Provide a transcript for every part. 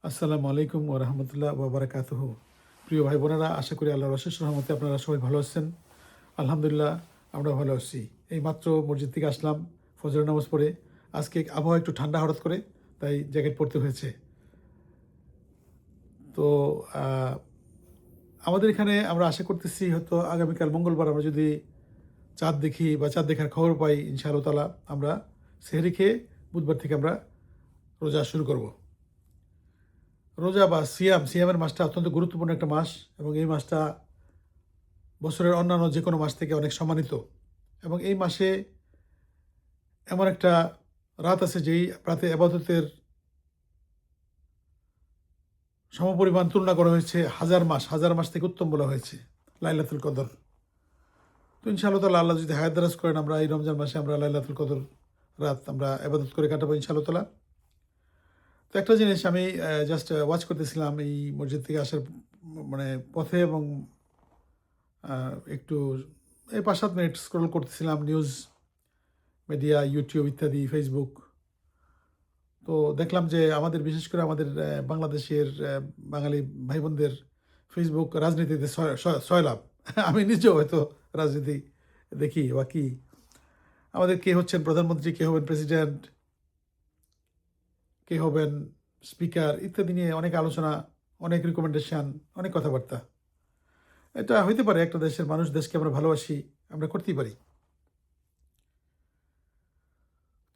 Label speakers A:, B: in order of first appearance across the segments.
A: আসসালামু আলাইকুম ওয়া রাহমাতুল্লাহি ওয়া বারাকাতুহু। প্রিয় ভাই বোনেরা, আশা করি আল্লাহর অশেষ রহমতে আপনারা সবাই ভালো আছেন। আলহামদুলিল্লাহ, আমরা ভালো আছি। এইমাত্র মসজিদ থেকে আসলাম ফজরের নামাজ পড়ে। আজকে আবহাওয়া একটু ঠান্ডা হঠাৎ করে, তাই জ্যাকেট পরতে হয়েছে। তো আহ, আমাদের এখানে আমরা আশা করতেছি হয়তো আগামীকাল মঙ্গলবার আমরা যদি চাঁদ দেখি বা চাঁদ দেখার খবর পাই, ইনশাআল্লাহ তাআলা আমরা সেহরি খেয়ে বুধবার থেকে আমরা রোজা শুরু করব। রোজা বা সিয়ামের মাসটা অত্যন্ত গুরুত্বপূর্ণ একটা মাস, এবং এই মাসটা বছরের অন্যান্য যে কোনো মাস থেকে অনেক সম্মানিত। এবং এই মাসে এমন একটা রাত আছে যেই রাতে আবাদতের সমপরিমাণ তুলনা করা হয়েছে হাজার মাস থেকে উত্তম বলা হয়েছে লাইলাতুল কদর। তো ইনশাআল্লাহ তাআলা আল্লাহ যদি হায়াত দারাজ করেন, আমরা এই রমজান মাসে আমরা লাইলাতুল কদর রাত আমরা আবাদত করে কাটাবো ইনশাআল্লাহ তাআলা। তো একটা জিনিস আমি জাস্ট ওয়াচ করতেছিলাম এই মসজিদ থেকে আসার মানে পথে, এবং একটু এই 5-7 মিনিট স্ক্রল করতেছিলাম নিউজ মিডিয়া, ইউটিউব ইত্যাদি, ফেসবুক। তো দেখলাম যে আমাদের বিশেষ করে আমাদের বাংলাদেশের বাঙালি ভাই বোনদের ফেসবুক রাজনীতিতে সয়লাভ। আমি নিজেও হয়তো রাজনীতি দেখি বা কি, আমাদের কে হচ্ছেন প্রধানমন্ত্রী, কে হবেন প্রেসিডেন্ট, কে হবেন স্পিকার ইত্যাদি নিয়ে অনেক আলোচনা, অনেক রিকমেন্ডেশন, অনেক কথাবার্তা। এটা হইতে পারে একটা দেশের মানুষ, দেশকে আমরা ভালোবাসি, আমরা করতেই পারি।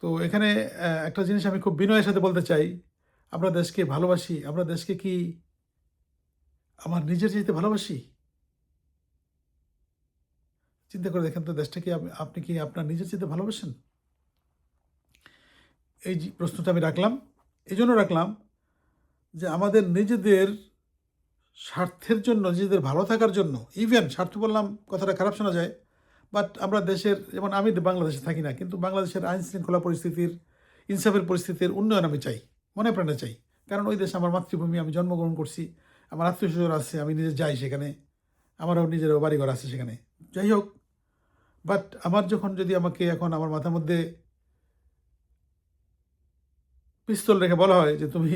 A: তো এখানে একটা জিনিস আমি খুব বিনয়ের সাথে বলতে চাই, আমরা দেশকে ভালোবাসি, আমরা দেশকে কি আমার নিজের চাইতে ভালোবাসি? চিন্তা করে দেখেন তো, দেশটাকে আপনি কি আপনার নিজের চাইতে ভালোবাসেন? এই যে প্রশ্নটা আমি রাখলাম, এই জন্য রাখলাম যে আমাদের নিজেদের স্বার্থের জন্য, নিজেদের ভালো থাকার জন্য, ইভেন স্বার্থ বললাম কথাটা খারাপ শোনা যায়, বাট আমরা দেশের, যেমন আমি বাংলাদেশে থাকি না, কিন্তু বাংলাদেশের আইন শৃঙ্খলা পরিস্থিতির, ইনসাফের পরিস্থিতির উন্নয়ন আমি চাই, মনে প্রাণে চাই। কারণ ওই দেশ আমার মাতৃভূমি, আমি জন্মগ্রহণ করছি, আমার আত্মীয় স্বজন আছে, আমি নিজে যাই সেখানে, আমারও নিজেরও বাড়িঘর আছে সেখানে। যাই হোক, বাট আমার যখন যদি আমাকে এখন আমার মাথার মধ্যে পিস্তল রেখে বলা হয় যে তুমি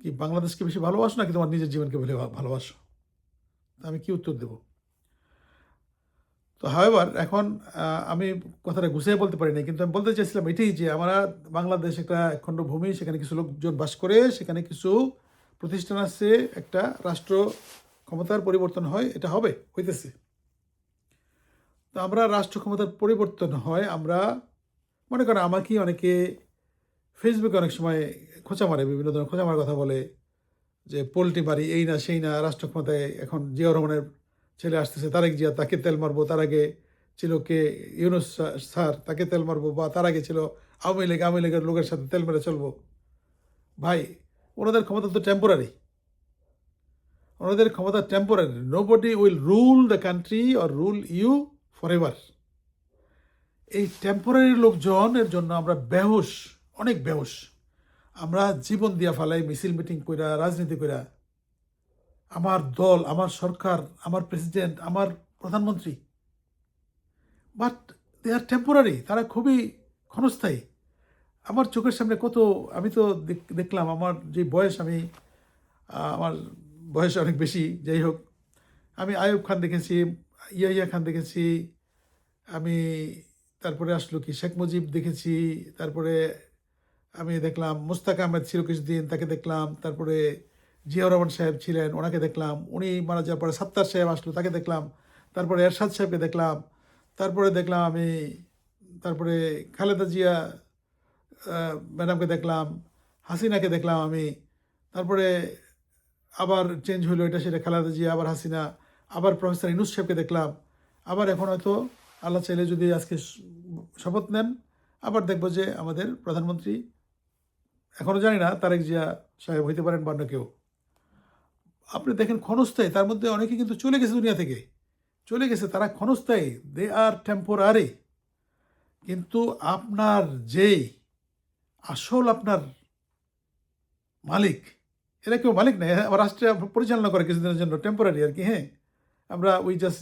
A: কি বাংলাদেশকে বেশি ভালোবাসো নাকি তোমার নিজের জীবনকে বলে ভালোবাসো, আমি কি উত্তর দেব? তো হাওয়েভার এখন আমি কথাটা গুছিয়ে বলতে পারি না, কিন্তু আমি বলতে চাইছিলাম এটাই যে আমরা বাংলাদেশ একটা একখণ্ড ভূমি, সেখানে কিছু লোকজন বাস করে, সেখানে কিছু প্রতিষ্ঠান আছে, একটা রাষ্ট্র ক্ষমতার পরিবর্তন হয়, এটা হইতেছে। তো আমরা রাষ্ট্র ক্ষমতার পরিবর্তন হয়, আমরা মনে করেন আমাকেই অনেকে ফেসবুকে অনেক সময় খোঁচা মারে, বিভিন্ন ধরনের খোঁচা মারার কথা বলে, যে পোল্ট্রি মারি, এই না সেই না, রাষ্ট্র ক্ষমতায় এখন জিয়াউর রহমানের ছেলে আসতেছে তারেক জিয়া, তাকে তেল মারবো, তার আগে ছিল কে ইউনুস স্যার, তাকে তেল মারবো, বা তার আগে ছিল আওয়ামী লীগের লোকের সাথে তেল মেরে চলবো। ভাই, ওনাদের ক্ষমতা তো টেম্পোরারি, ওনাদের ক্ষমতা temporary. Nobody will rule the country or rule you forever. এই টেম্পোরারি লোকজনের জন্য আমরা বেহুশ, অনেক বেহুশ। আমরা জীবন দিয়া ফেলাই মিছিল মিটিং কইরা, রাজনীতি কইরা, আমার দল, আমার সরকার, আমার প্রেসিডেন্ট, আমার প্রধানমন্ত্রী, বাট দে আর টেম্পোরারি, তারা খুবই ক্ষণস্থায়ী। আমার চোখের সামনে কত, আমি তো দেখলাম, আমার যে বয়স, আমার বয়স অনেক বেশি, যাই হোক, আমি আইয়ুব খান দেখেছি, ইয়াহিয়া খান দেখেছি, আমি তারপরে আসলো কি শেখ মুজিব দেখেছি, তারপরে আমি দেখলাম মুস্তাক আহমেদ ছিল কিছুদিন, তাকে দেখলাম, তারপরে জিয়াউর রহমান সাহেব ছিলেন, ওনাকে দেখলাম, উনি মারা যাওয়ার পরে সাত্তার সাহেব আসলো, তাকে দেখলাম, তারপরে এরশাদ সাহেবকে দেখলাম, তারপরে দেখলাম আমি, তারপরে খালেদা জিয়া ম্যাডামকে দেখলাম, হাসিনাকে দেখলাম আমি, তারপরে আবার চেঞ্জ হলো, এটা সেটা, খালেদা জিয়া, আবার হাসিনা, আবার প্রফেসর ইউনূস সাহেবকে দেখলাম, আবার এখন হয়তো আল্লাহ চাইলে যদি আজকে শপথ নেন, আবার দেখবো যে আমাদের প্রধানমন্ত্রী, এখনও জানি না তারেক জিয়া সাহেব হইতে পারেন বা অন্য কেউ। আপনি দেখেন ক্ষণস্থায়ী, তার মধ্যে অনেকে কিন্তু চলে গেছে, দুনিয়া থেকে চলে গেছে, তারা ক্ষণস্থায়ী, দে আর টেম্পোরারি। কিন্তু আপনার যেই আসল আপনার মালিক, এরা কেউ মালিক নেই, আবার রাষ্ট্রে পরিচালনা করে কিছুদিনের জন্য, টেম্পোরারি আর কি। হ্যাঁ, আমরা উই জাস্ট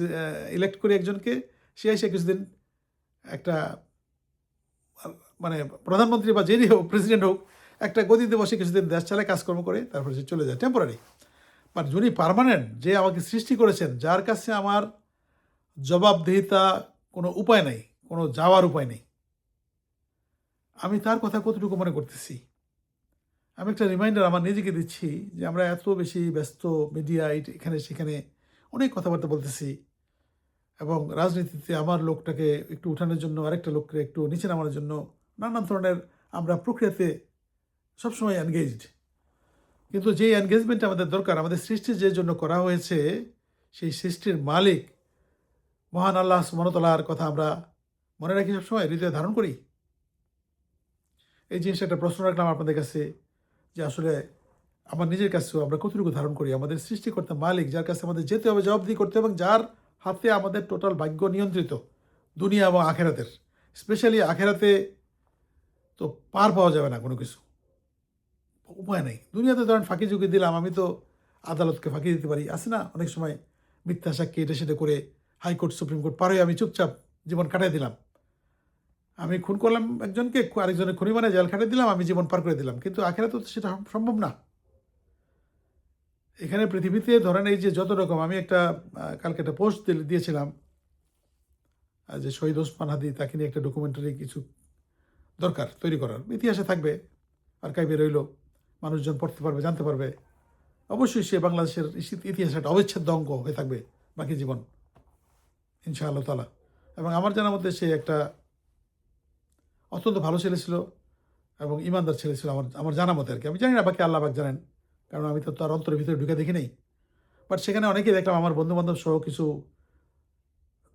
A: ইলেক্ট করি একজনকে, সে এসে কিছুদিন একটা মানে প্রধানমন্ত্রী বা যেই হোক, প্রেসিডেন্ট হোক, একটা গদিতে বসে কিছুদিন দেশ চালায় কাজকর্ম করে তারপরে সে চলে যায় টেম্পোরারি। বাট যিনি পার্মানেন্ট, যে আমাকে সৃষ্টি করেছেন, যার কাছে আমার জবাবদিহিতা কোনো উপায় নেই, কোনো যাওয়ার উপায় নেই, আমি তার কথা কতটুকু মনে করতেছি? আমি একটা রিমাইন্ডার আমার নিজেকে দিচ্ছি যে আমরা এত বেশি ব্যস্ত, মিডিয়া এখানে সেখানে অনেক কথাবার্তা বলতেছি, এবং রাজনীতিতে আমার লোকটাকে একটু উঠানোর জন্য, আরেকটা লোককে একটু নিচে নামানোর জন্য নানান ধরনের আমরা প্রক্রিয়াতে সবসময় এনগেজড। কিন্তু যে এনগেজমেন্ট আমাদের দরকার, আমাদের সৃষ্টি যে জন্য করা হয়েছে, সেই সৃষ্টির মালিক মহান আল্লাহ সুবহানাহু ওয়া তাআলার কথা আমরা মনে রাখি, সবসময় হৃদয়ে ধারণ করি। এই জিনিসটা একটা প্রশ্ন রাখলাম আপনাদের কাছে, যে আসলে আমার নিজের কাছেও আমরা কতটুকু ধারণ করি আমাদের সৃষ্টিকর্তা মালিক, যার কাছে আমাদের যেতে হবে, জবাবদিহি করতে হবে, এবং যার হাতে আমাদের টোটাল ভাগ্য নিয়ন্ত্রিত, দুনিয়া এবং আখেরাতের। স্পেশালি আখেরাতে তো পার পাওয়া যাবে না কোনো কিছু, উপায় নেই। দুনিয়াতে ধরেন ফাঁকি ঝুঁকি দিলাম, আমি তো আদালতকে ফাঁকি দিতে পারি, আছে না অনেক সময় মিথ্যা সাক্ষী এটা সেটা করে হাইকোর্ট সুপ্রিম কোর্ট পার হয়ে আমি চুপচাপ জীবন কাটাই দিলাম। আমি খুন করলাম একজনকে, আরেকজনের খুনি মানে জেল খাটিয়ে দিলাম, আমি জীবন পার করে দিলাম। কিন্তু আখেরাতে তো সেটা সম্ভব না। এখানে পৃথিবীতে ধরেন এই যে যত রকম, আমি একটা কালকে একটা পোস্ট দিয়েছিলাম যে শহীদ ওসমান হাদি, তাকে নিয়ে একটা ডকুমেন্টারি কিছু দরকার তৈরি করার, ইতিহাসে থাকবে, আর্কাইভে রইল, মানুষজন পড়তে পারবে, জানতে পারবে। অবশ্যই সে বাংলাদেশের ইতিহাসের একটা অবিচ্ছেদ্য অঙ্গ হয়ে থাকবে বাকি জীবন, ইনশাআল্লাহ তাআলা। এবং আমার জানার মধ্যে সে একটা অত্যন্ত ভালো ছেলে ছিল এবং ইমানদার ছেলে ছিল, আমার জানা মতে আর কি। আমি জানি না, বাকি আল্লাহ পাক জানেন, কারণ আমি তো তার অন্তরের ভিতরে ঢুকে দেখি নেই। বাট সেখানে অনেকেই দেখলাম, আমার বন্ধুবান্ধব সহ কিছু,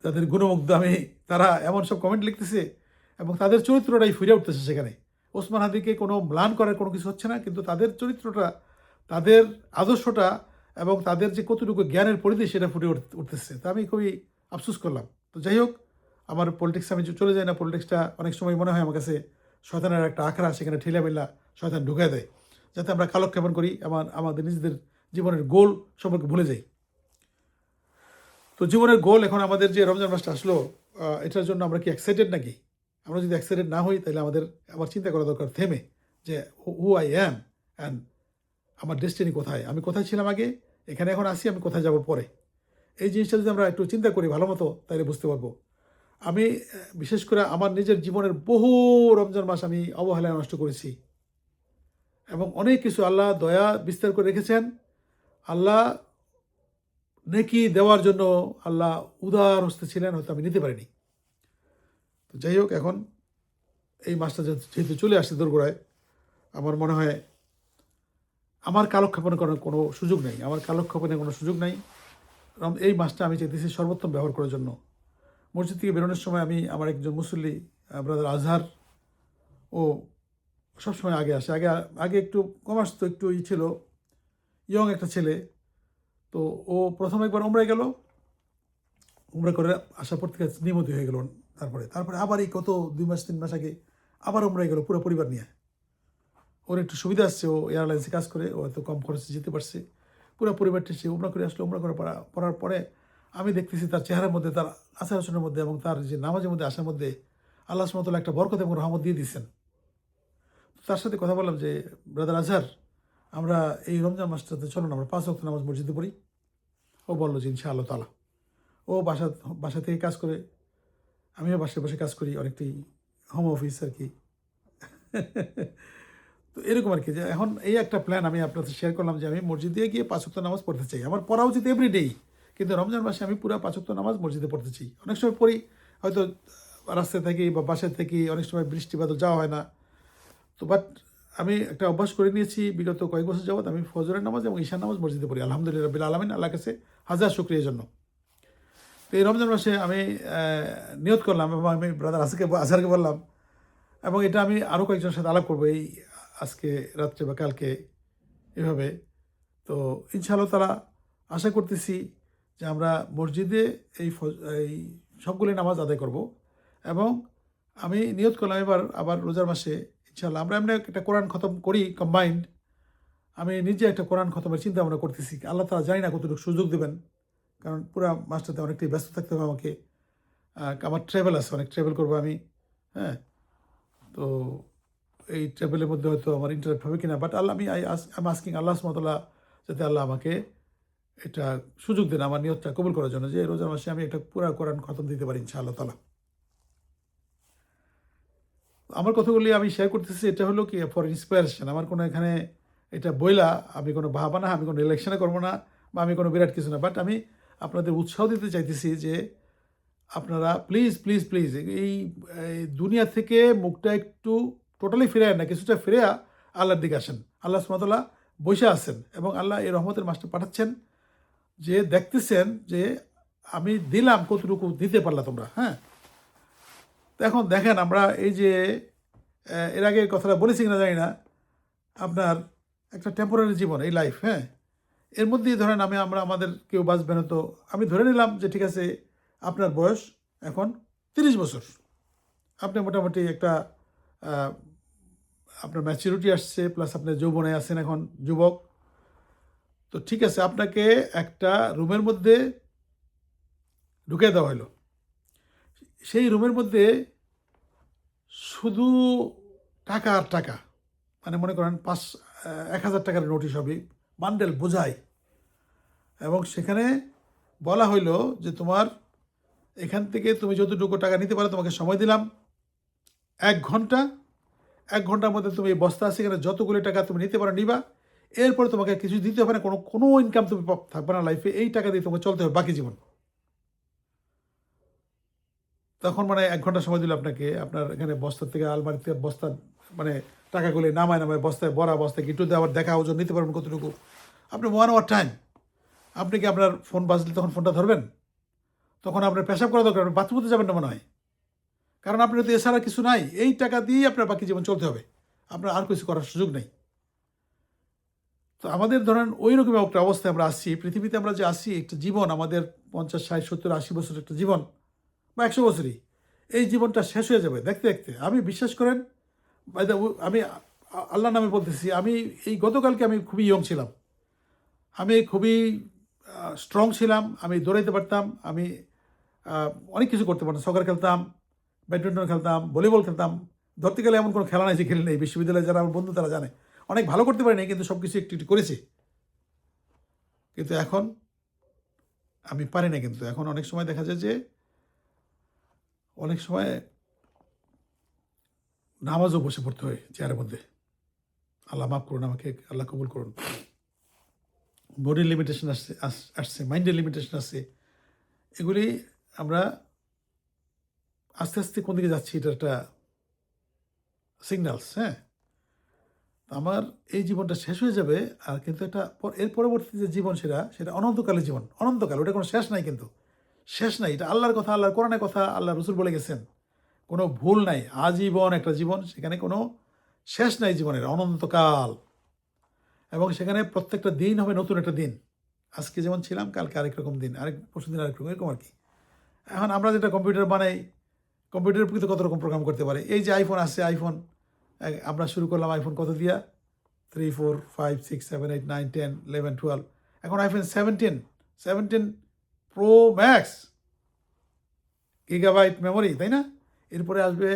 A: তাদের গুণমুগ্ধ আমি, তারা এমন সব কমেন্ট লিখতেছে এবং তাদের চরিত্রটাই ফুটে উঠতেছে সেখানে। ওসমান হাদিকে কোনো ম্লান করার কোনো কিছু হচ্ছে না, কিন্তু তাদের চরিত্রটা, তাদের আদর্শটা এবং তাদের যে কতটুকু জ্ঞানের পরিধি, সেটা ফুটে উঠতেছে। তা আমি খুবই আফসোস করলাম। তো যাই হোক, আমার পলিটিক্স আমি চলে যাই না। পলিটিক্সটা অনেক সময় মনে হয় আমার কাছে শয়তানের একটা আখড়া, সেখানে ঠেলা মেলা শয়তান ঢুকে দেয়, যাতে আমরা কালক্ষেপণ করি, আমাদের নিজেদের জীবনের গোল সম্পর্কে ভুলে যাই। তো জীবনের গোল এখন আমাদের যে রমজান মাসটা আসলো, এটার জন্য আমরা কি এক্সাইটেড নাকি? আমরা যদি এক্সাইটেড না হই, তাহলে আমাদের আবার চিন্তা করা দরকার থেমে, যে হু আই অ্যাম অ্যান্ড আমার ডেস্টিনি কোথায়, আমি কোথায় ছিলাম আগে, এখানে এখন আসি, আমি কোথায় যাব পরে। এই জিনিসটা যদি আমরা একটু চিন্তা করি ভালো মতো, তাহলে বুঝতে পারবো। আমি বিশেষ করে আমার নিজের জীবনের বহু রমজান মাস আমি অবহেলায় নষ্ট করেছি, এবং অনেক কিছু আল্লাহ দয়া বিস্তার করে রেখেছেন। আল্লাহ নেকি দেওয়ার জন্য আল্লাহ উদার হস্তে ছিলেন, হয়তো আমি নিতে পারিনি। তো যাই হোক, এখন এই মাসটা যেহেতু চলে আসছে দোরগোড়ায়, আমার মনে হয় আমার কালক্ষেপণ করার কোনো সুযোগ নেই, আমার কালক্ষেপণের কোনো সুযোগ নেই। এই মাসটা আমি চাইতেছি সর্বোত্তম ব্যবহার করার জন্য। মসজিদ থেকে বেরোনোর সময় আমি, আমার একজন মুসল্লি ব্রাদার আজহার, ও সবসময় আগে আসে, আগে আগে একটু কম আসতো, একটু ছিল, ইয়ং একটা ছেলে। তো ও প্রথম একবার উমরায় গেল, উমরা করে আসার পর থেকে নিয়মিত হয়ে গেল। তারপরে আবার এই কত 2 মাস 3 মাস আগে আবার উমরায় গেল পুরো পরিবার নিয়ে। ওর একটু সুবিধা আসছে, ও এয়ারলাইন্সে কাজ করে, ও এত কম খরচে যেতে পারছে। পুরো পরিবারটি সে উমরা করে আসলো। উমরা করে পড়ার পরে আমি দেখতেছি তার চেহারার মধ্যে, তার আচার আচরণের মধ্যে এবং তার যে নামাজের মধ্যে আসার মধ্যে আল্লাহ সুবহানাহু ওয়া তাআলা একটা বরকত এবং রহমত দিয়ে দিচ্ছেন। তার সাথে কথা বললাম যে, ব্রাদার আজহার, আমরা এই রমজান মাসটাতে চলো না আমরা 5 ওয়াক্ত নামাজ মসজিদে পড়ি। ও বললো যে ইনশাআল্লাহ তাআলা। ও বাসা থেকে কাজ করে, আমিও বাসায় বসে কাজ করি, অনেকটাই হোম অফিস আর কি। তো এরকম আর কি, যে এখন এই একটা প্ল্যান আমি আপনার সাথে শেয়ার করলাম, যে আমি মসজিদে গিয়ে 5 ওয়াক্ত নামাজ পড়তে চাই। আমার পড়া উচিত এভরিডেই, কিন্তু রমজান মাসে আমি পুরো 5 ওয়াক্ত নামাজ মসজিদে পড়তে চাই। অনেক সময় পড়ি, হয়তো রাস্তা থেকে বা বাসায় থেকে, অনেক সময় বৃষ্টি বাদল যাওয়া হয় না। তো বাট আমি একটা অভ্যাস করে নিয়েছি বিগত কয়েক বছর যাবৎ, আমি ফজরের নামাজ এবং ঈশার নামাজ মসজিদে পড়ি। আলহামদুলিল্লাহ রাব্বিল আলামিন, আল্লাহর কাছে হাজার শুকরিয়ার জন্য। তো এই রমজান মাসে আমি নিয়ত করলাম, এবং আমি ব্রাদার আজহারকে বললাম, এবং এটা আমি আরও কয়েকজনের সাথে আলাপ করবো এই আজকে রাত্রে বা কালকে এভাবে। তো ইনশাআল্লাহ তাআলা আশা করতেছি যে আমরা মসজিদে এই সবগুলি নামাজ আদায় করব। এবং আমি নিয়ত করলাম এবার আবার রোজার মাসে ইনশাআল্লাহ আমরা এমনি একটা কোরআন খতম করি কম্বাইন্ড। আমি নিজে একটা কোরআন খতমের চিন্তা ভাবনা করতেছি। আল্লাহ তাআলা জানি না কতটুকু সুযোগ দেবেন, কারণ পুরো মাসটাতে অনেকটাই ব্যস্ত থাকতে হবে আমাকে। আমার ট্রাভেল আছে, অনেক ট্রাভেল করবো আমি। হ্যাঁ, তো এই ট্রাভেলের মধ্যে হয়তো আমার ইন্টারাপ্ট হবে কিনা, বাট আল্লাহ আমি আস্কিং আল্লাহ সুবহানাহু যাতে আল্লাহ আমাকে এটা সুযোগ দেন আমার নিয়তটা কবুল করার জন্য, যে রোজার মাসে আমি একটা পুরা কোরআন খতম দিতে পারি ইনশাআল্লাহ তাআলা। আমার কথাগুলি আমি শেয়ার করতেছি, এটা হলো কি ফর ইন্সপিরেশন। আমার কোনো এখানে এটা বইলা আমি কোনো ভাবা না, আমি কোনো ইলেকশনে করবো না, বা আমি কোনো বিরাট কিছু না, বাট আমি আপনাদের উৎসাহ দিতে চাইতেছি যে আপনারা প্লিজ প্লিজ প্লিজ এই দুনিয়া থেকে মুখটা একটু টোটালি ফিরে না, কিছুটা ফিরে আল্লাহর দিকে আসেন। আল্লাহ সুবহানাহু ওয়া তাআলা বসে আছেন এবং আল্লাহ এই রহমতের মাসটা পাঠাচ্ছেন, যে দেখতেছেন যে আমি দিলাম কতটুকু দিতে পারলা তোমরা। হ্যাঁ, তো এখন দেখেন আমরা এই যে এর আগে কথাটা বলেছি কিনা জানি না, আপনার একটা টেম্পোরারি জীবন এই লাইফ, হ্যাঁ, এর মধ্যেই ধরেন আমরা আমাদের কেউ বাঁচবেন, তো আমি ধরে নিলাম যে ঠিক আছে আপনার বয়স এখন 30 বছর, আপনি মোটামুটি একটা আপনার ম্যাচুরিটি আসছে, প্লাস আপনি যৌবনে আছেন, এখন যুবক। তো ঠিক আছে, আপনাকে একটা রুমের মধ্যে ঢুকিয়ে দেওয়া হলো। সেই রুমের মধ্যে শুধু টাকা আর টাকা, মানে মনে করেন 1,000 টাকার নোটিশ হবে, বান্ডেল বোঝাই, এবং সেখানে বলা হইল যে তোমার এখান থেকে তুমি যতটুকু টাকা নিতে পারো, তোমাকে সময় দিলাম 1 ঘন্টা। 1 ঘন্টার মধ্যে তুমি এই বস্তা আছে এখানে যতগুলো টাকা তুমি নিতে পারো নিবা, এরপরে তোমাকে কিছু দিতে হবে না, কোনো ইনকাম তুমি থাকবে না লাইফে, এই টাকা দিয়ে তোমাকে চলতে হবে বাকি জীবন। তখন মানে 1 ঘন্টা সময় দিল আপনাকে, আপনার এখানে বস্তার থেকে আলমারিতে বস্তা মানে টাকাগুলো নামায় বস্তায় ভরা, বস্তায় একটু আবার দেখা ওজন নিতে পারবেন কতটুকু, আপনি 1 আওয়ার টাইম। আপনি কি আপনার ফোন বাজলে তখন ফোনটা ধরবেন? তখন আপনার পেশাব করা দরকার, আপনি বাথরুমে যাবেন না মনে হয়, কারণ আপনার তো এছাড়া কিছু নাই, এই টাকা দিয়েই আপনার বাকি জীবন চলতে হবে, আপনার আর কিছু করার সুযোগ নেই। তো আমাদের ধরেন ওই রকম একটা অবস্থায় আমরা আসছি পৃথিবীতে, আমরা যে আসছি একটা জীবন আমাদের 50, 60, 70, 80 বছর একটা জীবন, বা 100 বছরই, এই জীবনটা শেষ হয়ে যাবে দেখতে দেখতে। আমি বিশ্বাস করেন, আমি আল্লাহর নামে বলতেছি, আমি এই গতকালকে আমি খুবই ইয়ং ছিলাম, আমি খুবই স্ট্রং ছিলাম, আমি দৌড়াইতে পারতাম, আমি অনেক কিছু করতে পারতাম, সকার খেলতাম, ব্যাডমিন্টন খেলতাম, ভলিবল খেলতাম, ধরতে গেলে এমন কোনো খেলা নাই যে খেলি নেই। বিশ্ববিদ্যালয়ে যারা আমার বন্ধু তারা জানে অনেক ভালো করতে পারিনি, কিন্তু সব কিছু একটু একটু করেছি। কিন্তু এখন আমি পারি না, কিন্তু এখন অনেক সময় দেখা যায় যে অনেক সময় নামাজও বসে পড়তে হয় চেয়ারের মধ্যে। আল্লাহ মাফ করুন আমাকে, আল্লাহ কবুল করুন। বডির লিমিটেশন আসছে, মাইন্ডের লিমিটেশন আসছে, এগুলি আমরা আস্তে আস্তে কোন দিকে যাচ্ছি এটা একটা সিগন্যালস। হ্যাঁ, আমার এই জীবনটা শেষ হয়ে যাবে, আর কিন্তু একটা এর পরবর্তী যে জীবন সেটা অনন্তকালের জীবন, অনন্তকাল, ওটা কোনো শেষ নাই, কিন্তু শেষ নাই, এটা আল্লাহর কথা, আল্লাহর কোরআনের কথা, আল্লাহ রসুল বলে গেছেন, কোনো ভুল নাই, আজীবন একটা জীবন, সেখানে কোনো শেষ নাই জীবনের, অনন্তকাল। এবং সেখানে প্রত্যেকটা দিন হবে নতুন একটা দিন, আজকে যেমন ছিলাম কালকে আরেক রকম দিন, পরশু দিন আরেক রকম, এরকম আর কি। এখন আমরা যেটা কম্পিউটার বানাই, কম্পিউটারের প্রতি কত রকম প্রোগ্রাম করতে পারে। এই যে আইফোন আছে, আইফোন আমরা শুরু করলাম আইফোন কত দিয়া, 3, 4, 5, 6, 7, 8, 9, 10, 11, 12, এখন iPhone 17 pro max, gigabyte memory, তাই না? এরপরে আসবে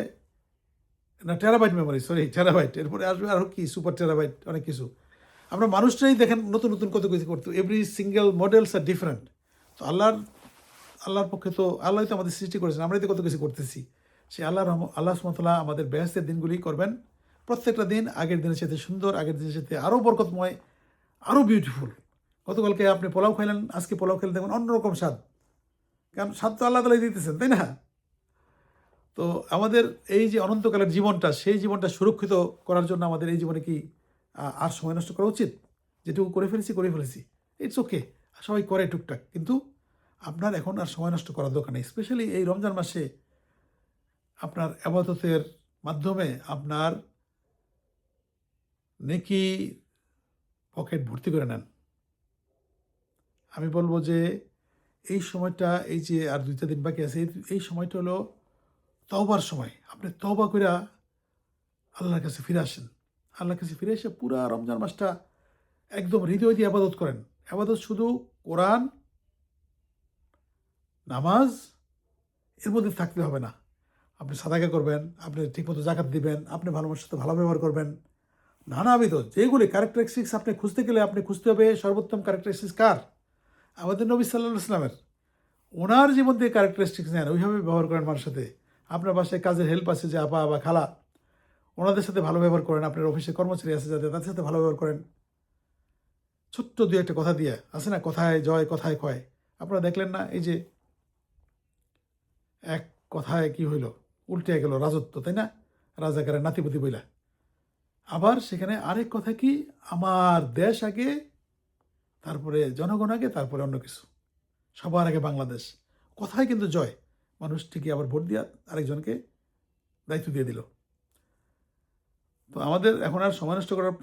A: না টেরাবাইট মেমোরি, সরি টেরাবাইট, এরপরে আসবে আরও কি সুপার টেরাবাইট, অনেক কিছু। আমরা মানুষটাই দেখেন নতুন নতুন কত কিছু করতে, এভরি সিঙ্গেল মডেলস আর ডিফারেন্ট। তো আল্লাহর পক্ষে তো আল্লাহ তো আমাদের সৃষ্টি করেছেন, আমরাই তো কত কিছু করতেছি। সেই আল্লাহ সুবহানাহু ওয়া তাআলা আমাদের বেহেশতের দিনগুলি করবেন, প্রত্যেকটা দিন আগের দিনের সাথে সুন্দর, আগের দিনের সাথে আরও বরকতময়, আরও বিউটিফুল। গতকালকে আপনি পোলাও খাইলেন, আজকে পোলাও খেলে দেখবেন অন্যরকম স্বাদ, কারণ স্বাদ তো আল্লাহ তাআলাই দিতেছেন, তাই না? তো আমাদের এই যে অনন্তকালের জীবনটা, সেই জীবনটা সুরক্ষিত করার জন্য আমাদের এই জীবনে কি আর সময় নষ্ট করা উচিত? যেটুকু করে ফেলেছি, ইটস ওকে, সবাই করে টুকটাক, কিন্তু আপনার এখন আর সময় নষ্ট করার দরকার নেই। স্পেশালি এই রমজান মাসে আপনার ইবাদতের মাধ্যমে আপনার নেকি পকেট ভর্তি করে নেন। আমি বলবো যে এই সময়টা, এই যে আর 2-3 দিন বাকি আছে, এই সময়টা হলো তওবার সময়। আপনি তওবা করে আল্লাহর কাছে ফিরে আসেন, আল্লাহর কাছে ফিরে এসে পুরা রমজান মাসটা একদম হৃদয় দিয়ে আবাদত করেন। আবাদত শুধু কোরআন, নামাজ, এর মধ্যে থাকতে হবে না। আপনি সাদাকা করবেন, আপনি ঠিকমতো জাকাত দিবেন, আপনি ভালো মানুষের সাথে ভালো ব্যবহার করবেন, নানাবিধ যেগুলি ক্যারেক্টারিস্টিক্স আপনি খুঁজতে গেলে আপনি খুঁজতে হবে সর্বোত্তম ক্যারেক্টারিস্টিক্স কার? আমাদের নবী সাল্লাল্লাহু আলাইহি ওয়াসাল্লামের। ওনার জীবন থেকে ক্যারেক্টারিস্টিক্স নেন, ওইভাবে ব্যবহার করেন মানুষের সাথে। আপনার বাসায় কাজের হেল্প আছে যে আপা বা খালা, ওনাদের সাথে ভালো ব্যবহার করেন। আপনার অফিসে কর্মচারী আছে যাদের, তাদের সাথে ভালো ব্যবহার করেন। ছোট্ট দুই একটা কথা দিয়ে আছে না, কথায় জয় কথায় ক্ষয়। আপনারা দেখলেন না এই যে এক কথায় কি হইল, উল্টে গেল রাজত্ব, তাই না? রাজাকারের নাতিপুতি বইলা। আবার সেখানে আরেক কথা কি, আমার দেশ আগে, তারপরে জনগণ আগে, তারপরে অন্য কিছু, সবার আগে বাংলাদেশ। কথায় কিন্তু জয়, মানুষ ঠিকই আবার ভোট দিয়া আরেকজনকে দায়িত্ব দিয়ে দিল। তো আমাদের এখন আর সময় নষ্ট করার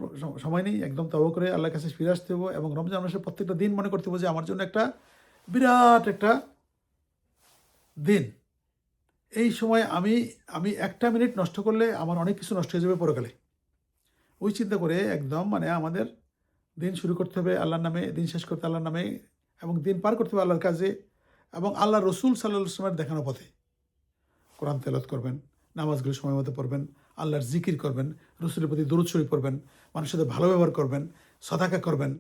A: সময় নেই, একদম তওবা করে আল্লাহর কাছে ফিরে আসতে হবে এবং রমজান মাসের প্রত্যেকটা দিন মনে করতে হবে যে আমার জন্য একটা বিরাট একটা দিন। এই সময় আমি আমি একটা মিনিট নষ্ট করলে আমার অনেক কিছু নষ্ট হয়ে যাবে পরকালে। ওই চিন্তা করে একদম মানে আমাদের দিন শুরু করতে হবে আল্লাহর নামে, দিন শেষ করতে আল্লাহর নামে, এবং দিন পার করতে হবে আল্লাহর কাজে এবং আল্লাহ রসুল সাল্লাল্লাহু আলাইহি ওয়াসাল্লামের দেখানো পথে। কোরআন তেলাওয়াত করবেন, নামাজগুলো সময় মতো পড়বেন, আল্লাহর জিকির করবেন, রসুলের প্রতি দরুদ শরীফ পড়বেন, মানুষের সাথে ভালো ব্যবহার করবেন, সাদাকা করবেন,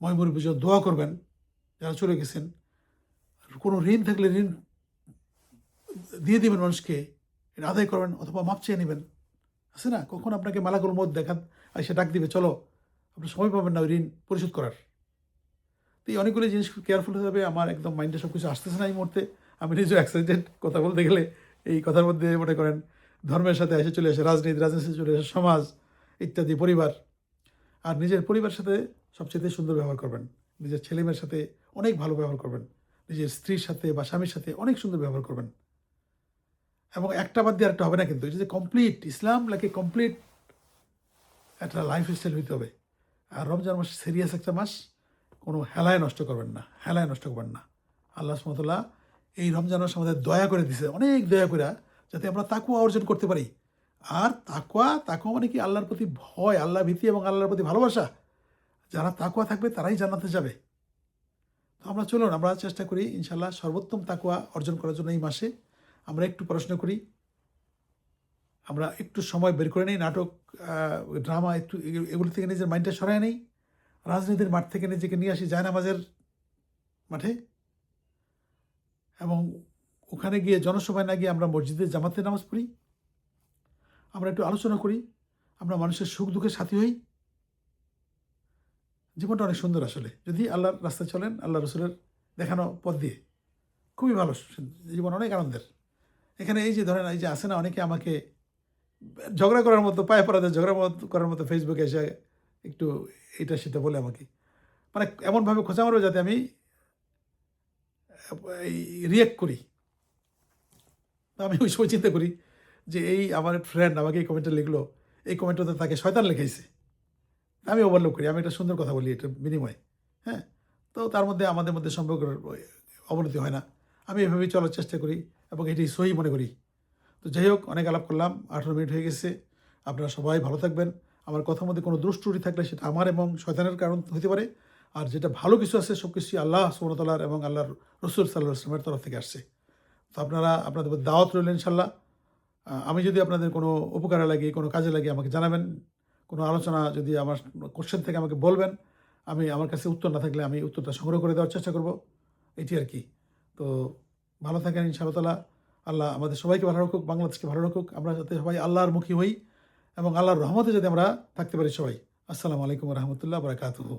A: ময়মুরব্বির জন্য দোয়া করবেন যারা চলে গেছেন। কোনো ঋণ থাকলে ঋণ দিয়ে দিবেন মানুষকে, এটা আদায় করবেন অথবা মাপ চেয়ে নেবেন। আছে না, কখন আপনাকে মালাকুল মউত দেখান সে ডাক দিবে, চলো, আপনি সময় পাবেন না ওই ঋণ পরিশোধ করার। তো এই অনেকগুলো জিনিস কেয়ারফুল হতে হবে। আমার একদম মাইন্ডে সব কিছু আসতেছে না এই মুহূর্তে। আমি নিজেও এক্সাইটেড কথা বলতে গেলে। এই কথার মধ্যে মনে করেন ধর্মের সাথে এসে চলে আসে রাজনীতি, রাজনীতি চলে আসে সমাজ ইত্যাদি, পরিবার। আর নিজের পরিবারের সাথে সবচেয়ে সুন্দর ব্যবহার করবেন, নিজের ছেলেমেয়ের সাথে অনেক ভালো ব্যবহার করবেন, নিজের স্ত্রীর সাথে বা স্বামীর সাথে অনেক সুন্দর ব্যবহার করবেন। এবং একটা বাদ দিয়ে একটা হবে না, কিন্তু এটা যে কমপ্লিট ইসলাম লাগে, কমপ্লিট একটা লাইফ স্টাইল হইতে হবে। আর রমজান মাস সিরিয়াস একটা মাস, কোনো হেলায় নষ্ট করবেন না, হেলায় নষ্ট করবেন না। আল্লাহ সুবহানাহু ওয়া তাআলা এই রমজান মাস আমাদের দয়া করে দিছে, অনেক দয়া করে, যাতে আমরা তাকওয়া অর্জন করতে পারি। আর তাকওয়া তাকওয়া মানে কি, আল্লাহর প্রতি ভয়, আল্লাহ ভীতি এবং আল্লাহর প্রতি ভালোবাসা। যারা তাকওয়া থাকবে তারাই জান্নাতে যাবে। তো আমরা চলুন, আমরা চেষ্টা করি ইনশাআল্লাহ সর্বোত্তম তাকওয়া অর্জন করার জন্য এই মাসে আমরা একটু পড়াশোনা করি, আমরা একটু সময় বের করে নিই, নাটক, ড্রামা, একটু এগুলো থেকে নিজের মাইন্ডটা সরায় নেই, রাজনীতির মাঠ থেকে নিজেকে নিয়ে আসি জায়নামাজের মাঠে, এবং ওখানে গিয়ে জনসভায় না গিয়ে আমরা মসজিদে জামাতে নামাজ পড়ি, আমরা একটু আলোচনা করি, আমরা মানুষের সুখ দুঃখের সাথী হই। জীবনটা অনেক সুন্দর আসলে, যদি আল্লাহর রাস্তায় চলেন, আল্লাহ রসুলের দেখানো পথ দিয়ে, খুবই ভালো জীবন, অনেক আনন্দের। এখানে এই যে ধরেন এই যে আসে না, অনেকে আমাকে ঝগড়া করার মতো, পায়ে পড়াতে ঝগড়া করার মতো ফেসবুকে এসে একটু এটা সেটা বলে আমাকে, মানে এমনভাবে খোঁচা মারবে যাতে আমি রিয়েক্ট করি। তো আমি ওই সময় চিন্তা করি যে এই আমার ফ্রেন্ড আমাকে এই কমেন্টটা লিখলো, এই কমেন্টটাতে তাকে শয়তান লেখাইছে, আমি ওভারলোক করি, আমি একটা সুন্দর কথা বলি এটার বিনিময়ে। হ্যাঁ, তো তার মধ্যে আমাদের মধ্যে সম্পর্কের অবনতি হয় না। আমি এভাবেই চলার চেষ্টা করি এবং এটি সহি মনে করি। তো যাই হোক, অনেক আলাপ করলাম, 18 মিনিট হয়ে গেছে। আপনারা সবাই ভালো থাকবেন। আমার কথার মধ্যে কোনো দোষ ত্রুটি থাকলে সেটা আমার এবং শয়তানের কারণ হতে পারে। আর যেটা ভালো কিছু আছে সব কিছুই আল্লাহ সুবহানাহু ওয়া তাআলার এবং আল্লাহর রসুল সাল্লাল্লাহু আলাইহি ওয়াসাল্লামের তরফ থেকে আসছে। তো আপনারা, আপনাদের দাওয়াত রইল ইনশাল্লাহ। আমি যদি আপনাদের কোনো উপকারে লাগে, কোনো কাজে লাগে আমাকে জানাবেন। কোনো আলোচনা যদি আমার কোশ্চেন থেকে আমাকে বলবেন, আমি আমার কাছে উত্তর না থাকলে আমি উত্তরটা সংগ্রহ করে দেওয়ার চেষ্টা করব, এটি আর কি। তো ভালো থাকেন ইনশাআল্লাহ তাআলা। আল্লাহ আমাদের সবাইকে ভালো রাখুক, বাংলাদেশকে ভালো রাখুক, আমরা যাতে সবাই আল্লাহর মুখী হই এবং আল্লাহর রহমতে যাতে আমরা থাকতে পারি সবাই। আসসালামু আলাইকুম ওয়া রাহমাতুল্লাহি ওয়া বারাকাতুহু।